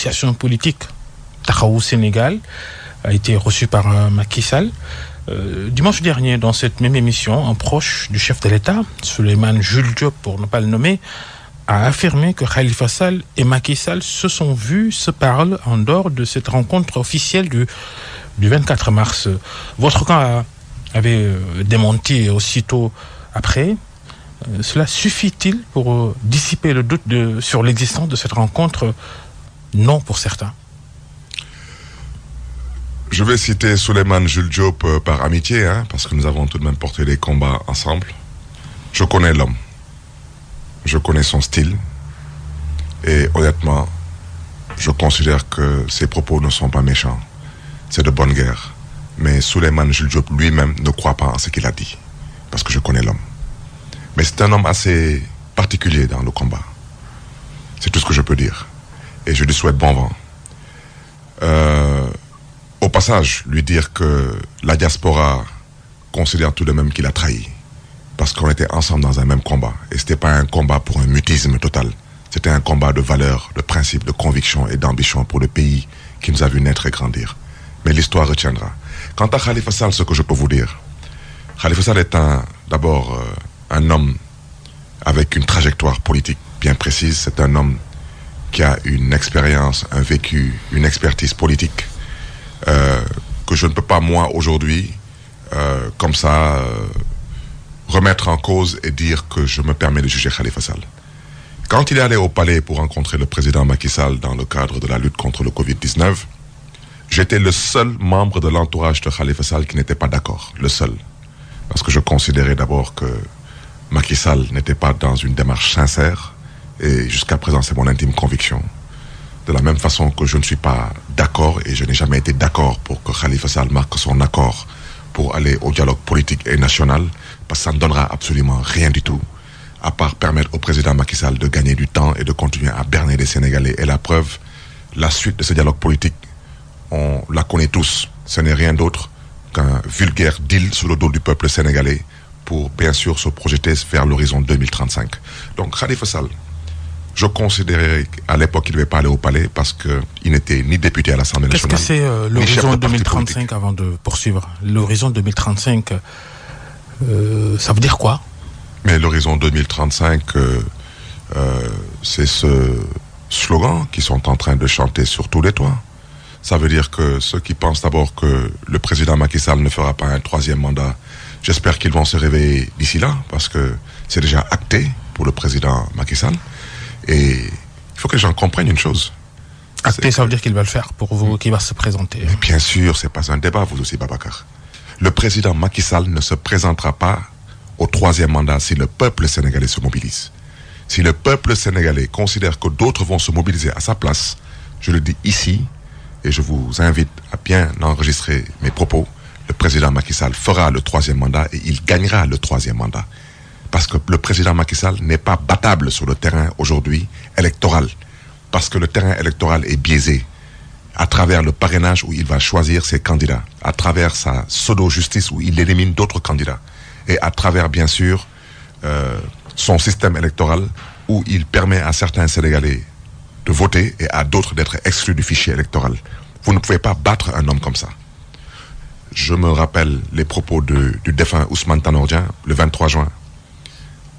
l'association politique Taxawu Sénégal a été reçu par Macky Sall. Dimanche dernier, dans cette même émission, un proche du chef de l'État, Souleymane Jules Diop, pour ne pas le nommer, a affirmé que Khalifa Sall et Macky Sall se sont vus, se parlent en dehors de cette rencontre officielle du 24 mars. Votre camp avait démenti aussitôt après. Cela suffit-il pour dissiper le doute sur l'existence de cette rencontre? Non pour certains. Je vais citer Souleymane Jules Diop par amitié, parce que nous avons tout de même porté des combats ensemble. Je connais l'homme. Je connais son style. Et honnêtement, je considère que ses propos ne sont pas méchants. C'est de bonne guerre. Mais Souleymane Jules Diop lui-même ne croit pas en ce qu'il a dit. Parce que je connais l'homme. Mais c'est un homme assez particulier dans le combat. C'est tout ce que je peux dire. Et je lui souhaite bon vent. Au passage, lui dire que la diaspora considère tout de même qu'il a trahi. Parce qu'on était ensemble dans un même combat. Et ce n'était pas un combat pour un mutisme total. C'était un combat de valeurs, de principes, de convictions et d'ambition pour le pays qui nous a vu naître et grandir. Mais l'histoire retiendra. Quant à Khalifa Sall, ce que je peux vous dire, Khalifa Sall est d'abord un homme avec une trajectoire politique bien précise. C'est un homme qui a une expérience, un vécu, une expertise politique que je ne peux pas, moi, aujourd'hui, comme ça, remettre en cause et dire que je me permets de juger Khalifa Sall. Quand il est allé au palais pour rencontrer le président Macky Sall dans le cadre de la lutte contre le Covid-19, j'étais le seul membre de l'entourage de Khalifa Sall qui n'était pas d'accord, le seul. Parce que je considérais d'abord que Macky Sall n'était pas dans une démarche sincère, et jusqu'à présent c'est mon intime conviction. De la même façon que je ne suis pas d'accord, et je n'ai jamais été d'accord pour que Khalifa Sall marque son accord pour aller au dialogue politique et national, parce que ça ne donnera absolument rien du tout, à part permettre au président Macky Sall de gagner du temps et de continuer à berner les Sénégalais. Et la preuve, la suite de ce dialogue politique, on la connaît tous. Ce n'est rien d'autre qu'un vulgaire deal sur le dos du peuple sénégalais pour bien sûr se projeter vers l'horizon 2035. Donc Khalifa Sall, je considérais qu'à l'époque il ne devait pas aller au palais parce qu'il n'était ni député à l'Assemblée nationale. Qu'est-ce que c'est l'horizon 2035 avant de poursuivre? L'horizon 2035, ça veut dire quoi? Mais l'horizon 2035, c'est ce slogan qu'ils sont en train de chanter sur tous les toits. Ça veut dire que ceux qui pensent d'abord que le président Macky Sall ne fera pas un troisième mandat, j'espère qu'ils vont se réveiller d'ici là, parce que c'est déjà acté pour le président Macky Sall. Et il faut que les gens comprennent une chose. Acté, ça veut dire qu'il va le faire pour vous, qu'il va se présenter. Mais bien sûr, c'est pas un débat, vous aussi, Babacar. Le président Macky Sall ne se présentera pas au troisième mandat si le peuple sénégalais se mobilise. Si le peuple sénégalais considère que d'autres vont se mobiliser à sa place, je le dis ici, et je vous invite à bien enregistrer mes propos, le président Macky Sall fera le troisième mandat et il gagnera le troisième mandat. Parce que le président Macky Sall n'est pas battable sur le terrain aujourd'hui électoral. Parce que le terrain électoral est biaisé à travers le parrainage où il va choisir ses candidats, à travers sa pseudo-justice où il élimine d'autres candidats, et à travers, bien sûr, son système électoral où il permet à certains Sénégalais de voter et à d'autres d'être exclus du fichier électoral. Vous ne pouvez pas battre un homme comme ça. Je me rappelle les propos du défunt Ousmane Tanor Dieng le 23 juin,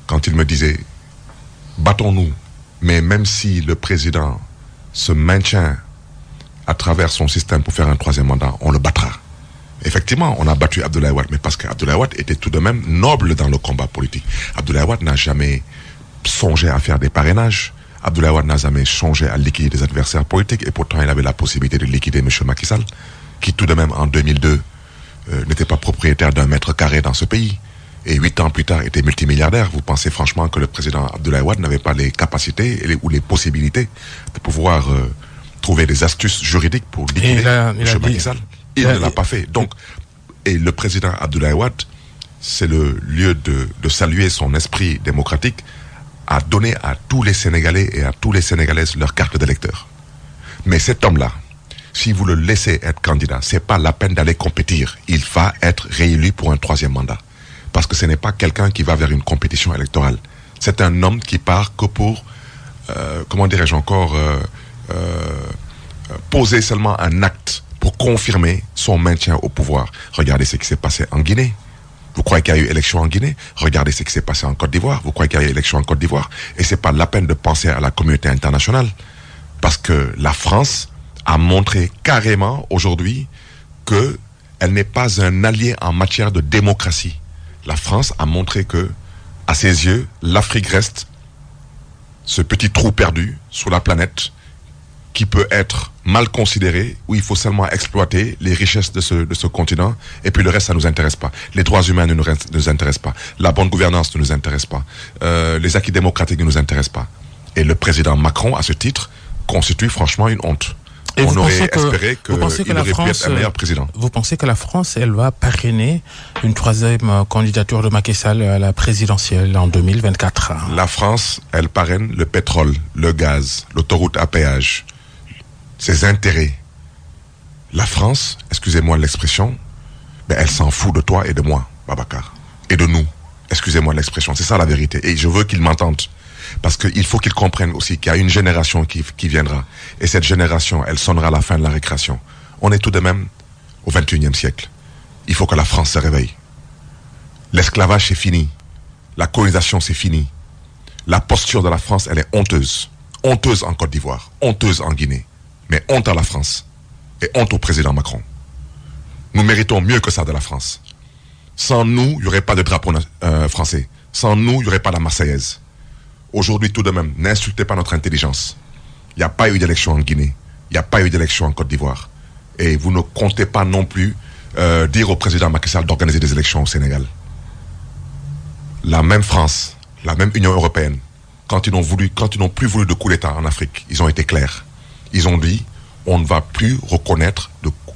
quand il me disait « Battons-nous, mais même si le président se maintient à travers son système pour faire un troisième mandat, on le battra. » Effectivement, on a battu Abdoulaye Wade, mais parce qu'Abdoulaye Wade était tout de même noble dans le combat politique. Abdoulaye Wade n'a jamais songé à faire des parrainages. Abdoulaye Wade n'a jamais songé à liquider des adversaires politiques, et pourtant il avait la possibilité de liquider M. Macky Sall, qui tout de même en 2002 n'était pas propriétaire d'un mètre carré dans ce pays. Et 8 ans plus tard, était multimilliardaire. Vous pensez franchement que le président Abdoulaye Wade n'avait pas les capacités ou les possibilités de pouvoir trouver des astuces juridiques pour liquider M. Macky Sall? Il ne l'a pas fait. Donc, et le président Abdoulaye Wade, c'est le lieu de saluer son esprit démocratique, à donner à tous les Sénégalais et à tous les Sénégalaises leur carte d'électeur. Mais cet homme-là, si vous le laissez être candidat, c'est pas la peine d'aller compétir. Il va être réélu pour un troisième mandat. Parce que ce n'est pas quelqu'un qui va vers une compétition électorale. C'est un homme qui part que pour, comment dirais-je encore, poser seulement un acte pour confirmer son maintien au pouvoir. Regardez ce qui s'est passé en Guinée. Vous croyez qu'il y a eu élection en Guinée? Regardez ce qui s'est passé en Côte d'Ivoire. Vous croyez qu'il y a eu élection en Côte d'Ivoire? Et c'est pas la peine de penser à la communauté internationale. Parce que la France a montré carrément aujourd'hui que elle n'est pas un allié en matière de démocratie. La France a montré que, à ses yeux, l'Afrique reste ce petit trou perdu sur la planète qui peut être mal considéré, où il faut seulement exploiter les richesses de ce continent, et puis le reste, ça ne nous intéresse pas. Les droits humains ne nous intéressent pas. La bonne gouvernance ne nous intéresse pas. Les acquis démocratiques ne nous intéressent pas. Et le président Macron, à ce titre, constitue franchement une honte. Et on aurait espéré qu'il aurait pu être un meilleur président. Vous pensez que la France, elle va parrainer une troisième candidature de Macky Sall à la présidentielle en 2024? La France, elle parraine le pétrole, le gaz, l'autoroute à péage, ses intérêts. La France, excusez-moi l'expression, mais elle s'en fout de toi et de moi, Babacar. Et de nous. Excusez-moi l'expression, c'est ça la vérité. Et je veux qu'ils m'entendent. Parce qu'il faut qu'ils comprennent aussi qu'il y a une génération qui viendra. Et cette génération, elle sonnera à la fin de la récréation. On est tout de même au 21e siècle. Il faut que la France se réveille. L'esclavage, c'est fini. La colonisation, c'est fini. La posture de la France, elle est honteuse. Honteuse en Côte d'Ivoire. Honteuse en Guinée. Mais honte à la France. Et honte au président Macron. Nous méritons mieux que ça de la France. Sans nous, il n'y aurait pas de drapeau français. Sans nous, il n'y aurait pas la Marseillaise. Aujourd'hui, tout de même, n'insultez pas notre intelligence. Il n'y a pas eu d'élection en Guinée. Il n'y a pas eu d'élection en Côte d'Ivoire. Et vous ne comptez pas non plus dire au président Macky Sall d'organiser des élections au Sénégal. La même France, la même Union européenne, quand ils n'ont plus voulu de coup d'État en Afrique, ils ont été clairs. Ils ont dit, on ne va plus reconnaître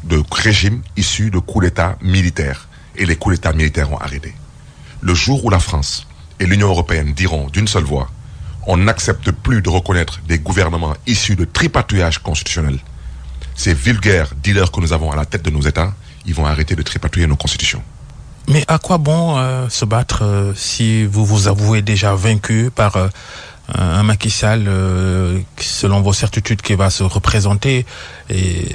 de régime issu de coups d'État militaires. Et les coups d'État militaires ont arrêté. Le jour où la France et l'Union européenne diront d'une seule voix, on n'accepte plus de reconnaître des gouvernements issus de tripatouillage constitutionnel. Ces vulgaires dealers que nous avons à la tête de nos États, ils vont arrêter de tripatouiller nos constitutions. Mais à quoi bon se battre si vous vous avouez déjà vaincu par un Macky Sall, selon vos certitudes, qui va se représenter, et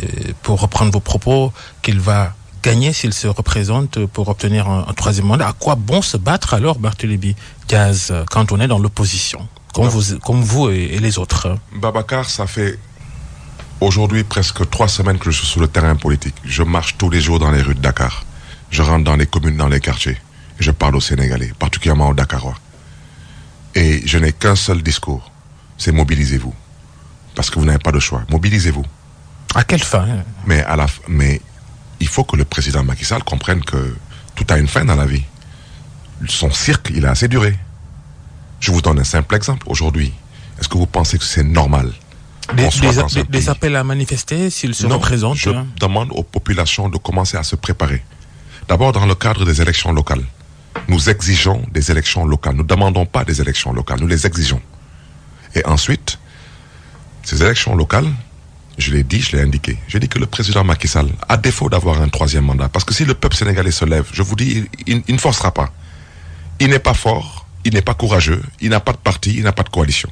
pour reprendre vos propos, qu'il va gagner s'il se représente pour obtenir un troisième mandat? À quoi bon se battre alors, Barthélémy Diaz, quand on est dans l'opposition, comme vous et les autres? Babacar, ça fait aujourd'hui presque 3 semaines que je suis sur le terrain politique. Je marche tous les jours dans les rues de Dakar. Je rentre dans les communes, dans les quartiers. Et je parle aux Sénégalais, particulièrement aux Dakarois. Et je n'ai qu'un seul discours, c'est mobilisez-vous. Parce que vous n'avez pas de choix. Mobilisez-vous. À quelle fin? Mais il faut que le président Macky Sall comprenne que tout a une fin dans la vie. Son cirque, il a assez duré. Je vous donne un simple exemple. Aujourd'hui, est-ce que vous pensez que c'est normal des appels à manifester s'il se représente? Je demande aux populations de commencer à se préparer. D'abord, dans le cadre des élections locales. Nous exigeons des élections locales. Nous ne demandons pas des élections locales, nous les exigeons. Et ensuite, ces élections locales, je l'ai dit, je l'ai indiqué. J'ai dit que le président Macky Sall, à défaut d'avoir un troisième mandat, parce que si le peuple sénégalais se lève, je vous dis, il ne forcera pas. Il n'est pas fort, il n'est pas courageux, il n'a pas de parti, il n'a pas de coalition.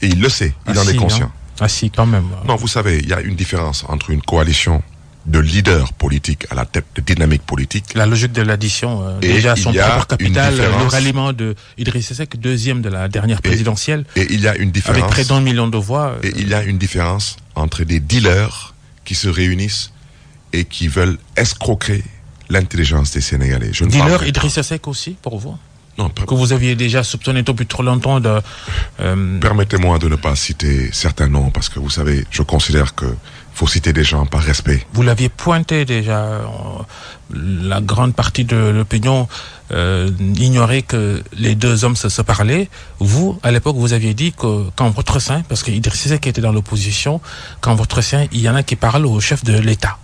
Et il le sait, il en est conscient. Ah si, quand même. Non, vous savez, il y a une différence entre une coalition de leaders politiques à la tête de dynamique politique. La logique de l'addition, déjà son propre capital, le ralliement de Idrissa Seck, deuxième de la dernière présidentielle. Et il y a une différence. Avec près d'1 million de voix. Et il y a une différence entre des dealers qui se réunissent et qui veulent escroquer l'intelligence des Sénégalais. Dealer Idrissa Seck aussi, pour vous? Non, que vous aviez déjà soupçonné depuis trop longtemps de... Permettez-moi de ne pas citer certains noms, parce que vous savez, je considère que faut citer des gens par respect. Vous l'aviez pointé déjà. La grande partie de l'opinion ignorait que les deux hommes se parlaient. Vous, à l'époque, vous aviez dit que qu'en votre sein, parce que Idrissa Seck était dans l'opposition, qu'en votre sein, il y en a qui parlent au chef de l'État.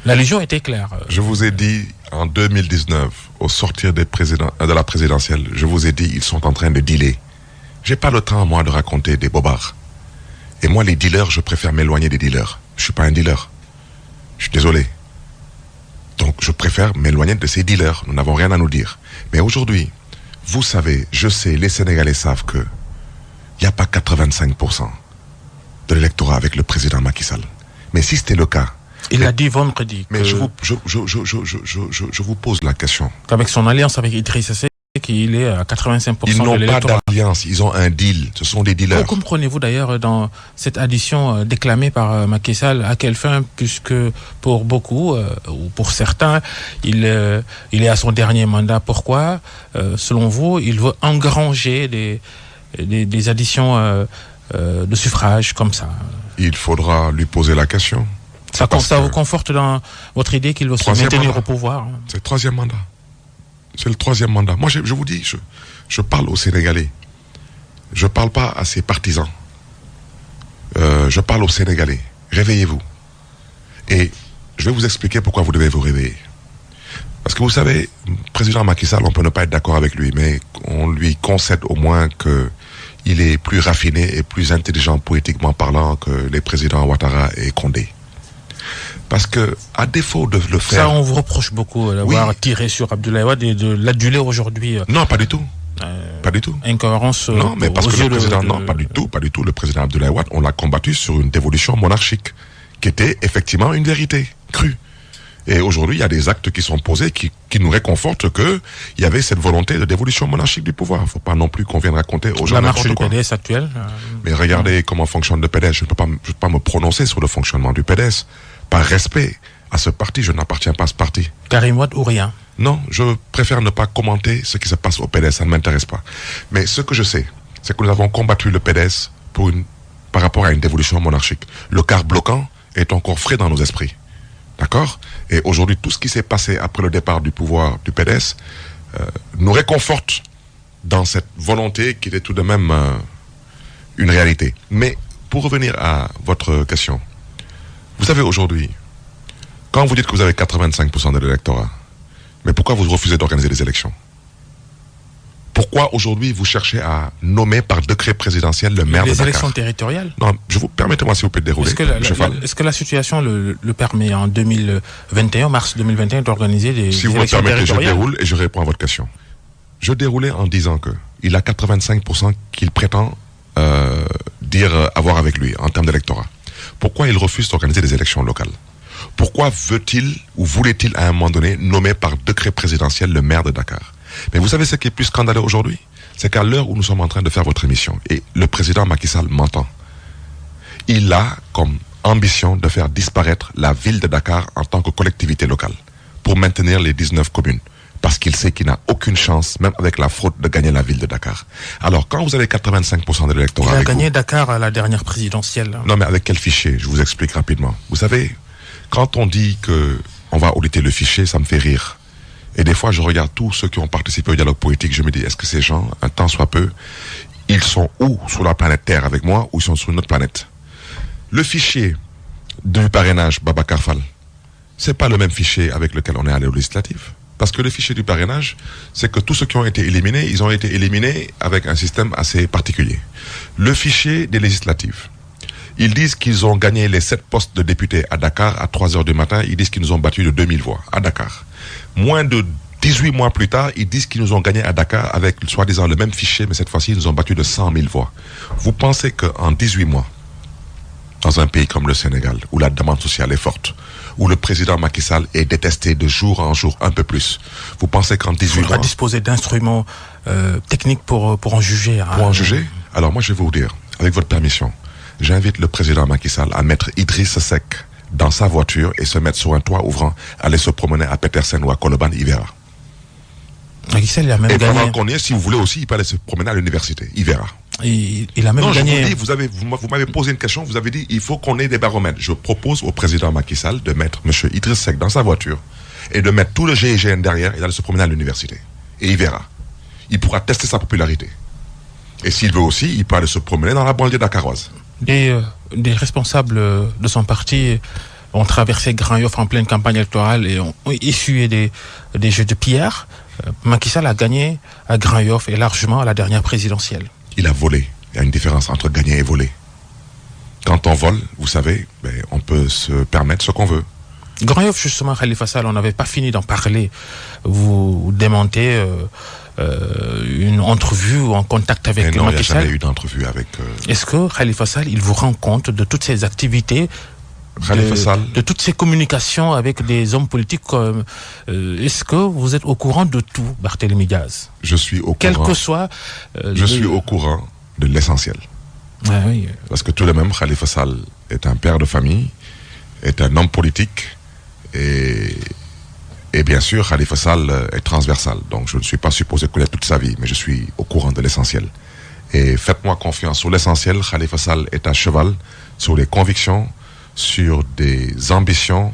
La Légion était claire. Je vous ai dit en 2019, au sortir de la présidentielle, je vous ai dit, ils sont en train de dealer. J'ai pas le temps, moi, de raconter des bobards. Et moi, les dealers, je préfère m'éloigner des dealers. Je suis pas un dealer. Je suis désolé. Donc, je préfère m'éloigner de ces dealers. Nous n'avons rien à nous dire. Mais aujourd'hui, vous savez, je sais, les Sénégalais savent que il n'y a pas 85% de l'électorat avec le président Macky Sall. Mais si c'était le cas... Il l'a dit vendredi. Mais je vous pose la question. Qu'avec son alliance avec Idrissa Seck, il est à 85% ils de l'électorat. Ils n'ont pas d'alliance, ils ont un deal. Ce sont des dealers. Vous comprenez-vous d'ailleurs dans cette addition déclamée par Macky Sall à quelle fin, puisque pour beaucoup, ou pour certains, il est à son dernier mandat. Pourquoi, selon vous, il veut engranger des additions de suffrage comme ça? Il faudra lui poser la question. Ça vous conforte dans votre idée qu'il veut se maintenir au pouvoir? C'est le troisième mandat. C'est le troisième mandat. Moi, je vous dis, je parle aux Sénégalais. Je ne parle pas à ses partisans. Je parle aux Sénégalais. Réveillez-vous. Et je vais vous expliquer pourquoi vous devez vous réveiller. Parce que vous savez, président Macky Sall, on peut ne pas être d'accord avec lui, mais on lui concède au moins qu'il est plus raffiné et plus intelligent politiquement parlant que les présidents Ouattara et Condé. Parce que, à défaut de le faire... Ça, on vous reproche beaucoup d'avoir tiré sur Abdoulaye Wade et de l'aduler aujourd'hui. Non, pas du tout. Pas du tout. Incohérence. Non, mais parce que le président... Non, pas du tout, pas du tout. Le président Abdoulaye Wade, on l'a combattu sur une dévolution monarchique, qui était effectivement une vérité crue. Et aujourd'hui, il y a des actes qui sont posés qui nous réconfortent qu'il y avait cette volonté de dévolution monarchique du pouvoir. Il ne faut pas non plus qu'on vienne raconter aux gens la marche du PDS actuelle. Mais regardez comment fonctionne le PDS. Je ne peux pas me prononcer sur le fonctionnement du PDS. Par respect à ce parti, je n'appartiens pas à ce parti. Karim Wade ou rien? Non, je préfère ne pas commenter ce qui se passe au PDS, ça ne m'intéresse pas. Mais ce que je sais, c'est que nous avons combattu le PDS par rapport à une dévolution monarchique. Le quart bloquant est encore frais dans nos esprits. D'accord? Et aujourd'hui, tout ce qui s'est passé après le départ du pouvoir du PDS nous réconforte dans cette volonté qui est tout de même une réalité. Mais pour revenir à votre question, vous savez aujourd'hui, quand vous dites que vous avez 85% de l'électorat, mais pourquoi vous refusez d'organiser des élections? Pourquoi aujourd'hui vous cherchez à nommer par décret présidentiel le maire de Dakar? Les élections territoriales? Non, permettez-moi s'il vous plaît de dérouler. Est-ce que la situation le permet en 2021, mars 2021, d'organiser des élections territoriales? Si vous me permettez, je déroule et je réponds à votre question. Je déroulais en disant qu'il a 85% qu'il prétend dire avoir avec lui en termes d'électorat. Pourquoi il refuse d'organiser des élections locales? Pourquoi veut-il ou voulait-il à un moment donné nommer par décret présidentiel le maire de Dakar? Mais vous savez ce qui est plus scandaleux aujourd'hui? C'est qu'à l'heure où nous sommes en train de faire votre émission, et le président Macky Sall m'entend, il a comme ambition de faire disparaître la ville de Dakar en tant que collectivité locale pour maintenir les 19 communes. Parce qu'il sait qu'il n'a aucune chance, même avec la fraude, de gagner la ville de Dakar. Alors, quand vous avez 85% de l'électorat... Il a gagné Dakar à la dernière présidentielle. Non, mais avec quel fichier? Je vous explique rapidement. Vous savez, quand on dit qu'on va auditer le fichier, ça me fait rire. Et des fois, je regarde tous ceux qui ont participé au dialogue politique, je me dis, est-ce que ces gens, un temps soit peu, ils sont où sur la planète Terre avec moi, ou ils sont sur une autre planète? Le fichier du parrainage Babacar Fall, c'est pas le même fichier avec lequel on est allé aux législatives. Parce que le fichier du parrainage, c'est que tous ceux qui ont été éliminés, ils ont été éliminés avec un système assez particulier. Le fichier des législatives, ils disent qu'ils ont gagné les 7 postes de députés à Dakar à 3h du matin. Ils disent qu'ils nous ont battus de 2000 voix à Dakar. Moins de 18 mois plus tard, ils disent qu'ils nous ont gagné à Dakar avec, soi-disant, le même fichier, mais cette fois-ci, ils nous ont battus de 100 000 voix. Vous pensez qu'en 18 mois, dans un pays comme le Sénégal, où la demande sociale est forte, où le président Macky Sall est détesté de jour en jour un peu plus, vous pensez qu'en 18 mois... Il faudra disposer d'instruments techniques pour en juger. Pour en juger? Alors moi, je vais vous dire, avec votre permission, j'invite le président Macky Sall à mettre Idrissa Seck dans sa voiture et se mettre sur un toit ouvrant, aller se promener à Petersen ou à Colobane, il verra. Macky Sall, il a même et gagné. pendant qu'on y est, si vous voulez aussi, il peut aller se promener à l'université, il verra. Il a même gagné. Je vous dis, vous m'avez posé une question, vous avez dit, il faut qu'on ait des baromètres. Je propose au président Macky Sall de mettre M. Idriss Seck dans sa voiture et de mettre tout le GIGN derrière et d'aller se promener à l'université. Et il verra. Il pourra tester sa popularité. Et s'il veut aussi, il peut aller se promener dans la banlieue dakaroise. Des responsables de son parti ont traversé Grand Yoff en pleine campagne électorale et ont essuyé des jeux de pierre. Macky Sall a gagné à Grand Yoff et largement à la dernière présidentielle. Il a volé. Il y a une différence entre gagner et voler. Quand on vole, vous savez, on peut se permettre ce qu'on veut. Grand Yoff, justement, Khalifa Sall, on n'avait pas fini d'en parler. Vous démentez une entrevue ou en contact avec Macky Sall. Non, il n'y a jamais eu d'entrevue avec... Est-ce que Khalifa Sall, il vous rend compte de toutes ces activités de toutes ces communications avec des hommes politiques. Est-ce que vous êtes au courant de tout, Barthélémy Diaz? Je suis au courant. Quel que soit... je suis au courant de l'essentiel. Ah, oui. Parce que tout de même, Khalifa Sall est un père de famille, est un homme politique, et bien sûr, Khalifa Sall est transversal. Donc je ne suis pas supposé connaître toute sa vie, mais je suis au courant de l'essentiel. Et faites-moi confiance sur l'essentiel. Khalifa Sall est à cheval sur les convictions, sur des ambitions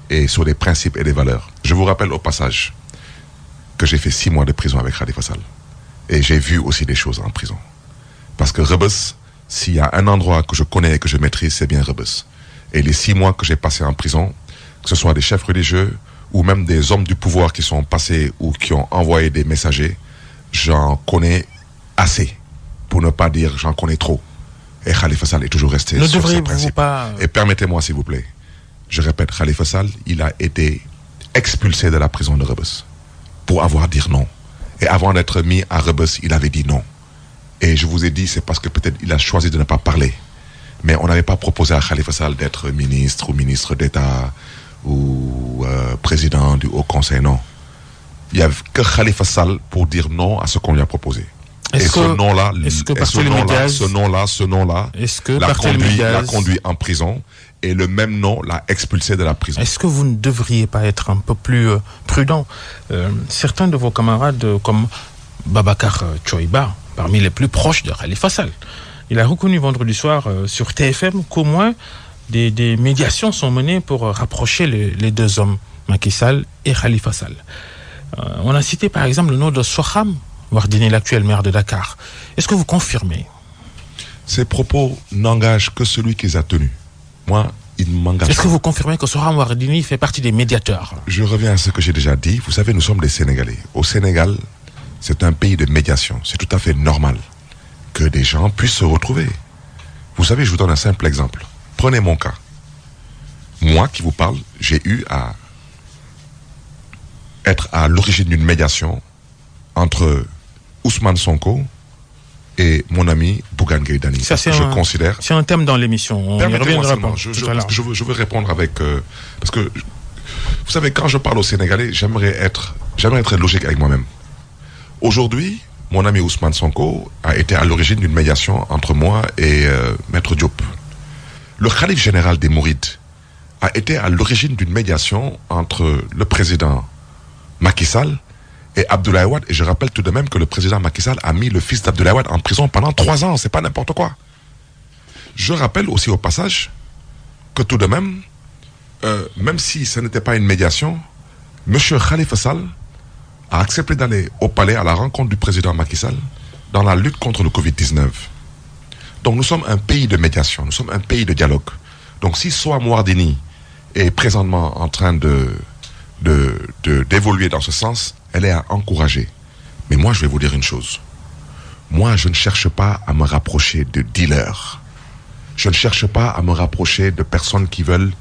et sur des principes et des valeurs. Je vous rappelle au passage que j'ai fait 6 mois de prison avec Khalifa Sall. Et j'ai vu aussi des choses en prison. Parce que Rebeuss, s'il y a un endroit que je connais et que je maîtrise, c'est bien Rebeuss. Et les 6 mois que j'ai passés en prison, que ce soit des chefs religieux ou même des hommes du pouvoir qui sont passés ou qui ont envoyé des messagers, j'en connais assez. Pour ne pas dire j'en connais trop. Et Khalifa Sall est toujours resté sur ses principes. Pas... Et permettez-moi s'il vous plaît, je répète, Khalifa Sall, il a été expulsé de la prison de Rebeuss pour avoir dit non. Et avant d'être mis à Rebeuss, il avait dit non. Et je vous ai dit, c'est parce que peut-être il a choisi de ne pas parler. Mais on n'avait pas proposé à Khalifa Sall d'être ministre ou ministre d'État ou président du Haut Conseil, non. Il n'y avait que Khalifa Sall pour dire non à ce qu'on lui a proposé. Et ce nom-là l'a conduit en prison, et le même nom l'a expulsé de la prison. Est-ce que vous ne devriez pas être un peu plus prudent? Certains de vos camarades, comme Babacar Tchoiba, parmi les plus proches de Khalifa Sall, il a reconnu vendredi soir sur TFM qu'au moins des médiations sont menées pour rapprocher les deux hommes, Macky Sall et Khalifa Sall. On a cité par exemple le nom de Soham Wardini, l'actuel maire de Dakar. Est-ce que vous confirmez? Ces propos n'engagent que celui qui les a tenus. Moi, il m'engage. Est-ce que vous confirmez que Soham Wardini fait partie des médiateurs? Je reviens à ce que j'ai déjà dit. Vous savez, nous sommes des Sénégalais. Au Sénégal, c'est un pays de médiation. C'est tout à fait normal que des gens puissent se retrouver. Vous savez, je vous donne un simple exemple. Prenez mon cas. Moi qui vous parle, j'ai eu à être à l'origine d'une médiation entre Ousmane Sonko et mon ami Bougane Gueye Dany. Je considère... C'est un thème dans l'émission. On y reviendra pas. Je veux répondre avec... parce que, vous savez, quand je parle aux Sénégalais, j'aimerais être logique avec moi-même. Aujourd'hui, mon ami Ousmane Sonko a été à l'origine d'une médiation entre moi et Maître Diop. Le khalife général des Mourides a été à l'origine d'une médiation entre le président Macky Sall et Abdoulaye Wade. Et je rappelle tout de même que le président Macky Sall a mis le fils d'Abdoulaye Wade en prison pendant 3 ans. C'est pas n'importe quoi. Je rappelle aussi au passage que tout de même, même si ce n'était pas une médiation, M. Khalifa Sall a accepté d'aller au palais à la rencontre du président Macky Sall dans la lutte contre le Covid-19. Donc nous sommes un pays de médiation, nous sommes un pays de dialogue. Donc si Soham Wardini est présentement en train d'évoluer dans ce sens, elle est à encourager. Mais moi, je vais vous dire une chose. Moi, je ne cherche pas à me rapprocher de dealers. Je ne cherche pas à me rapprocher de personnes qui veulent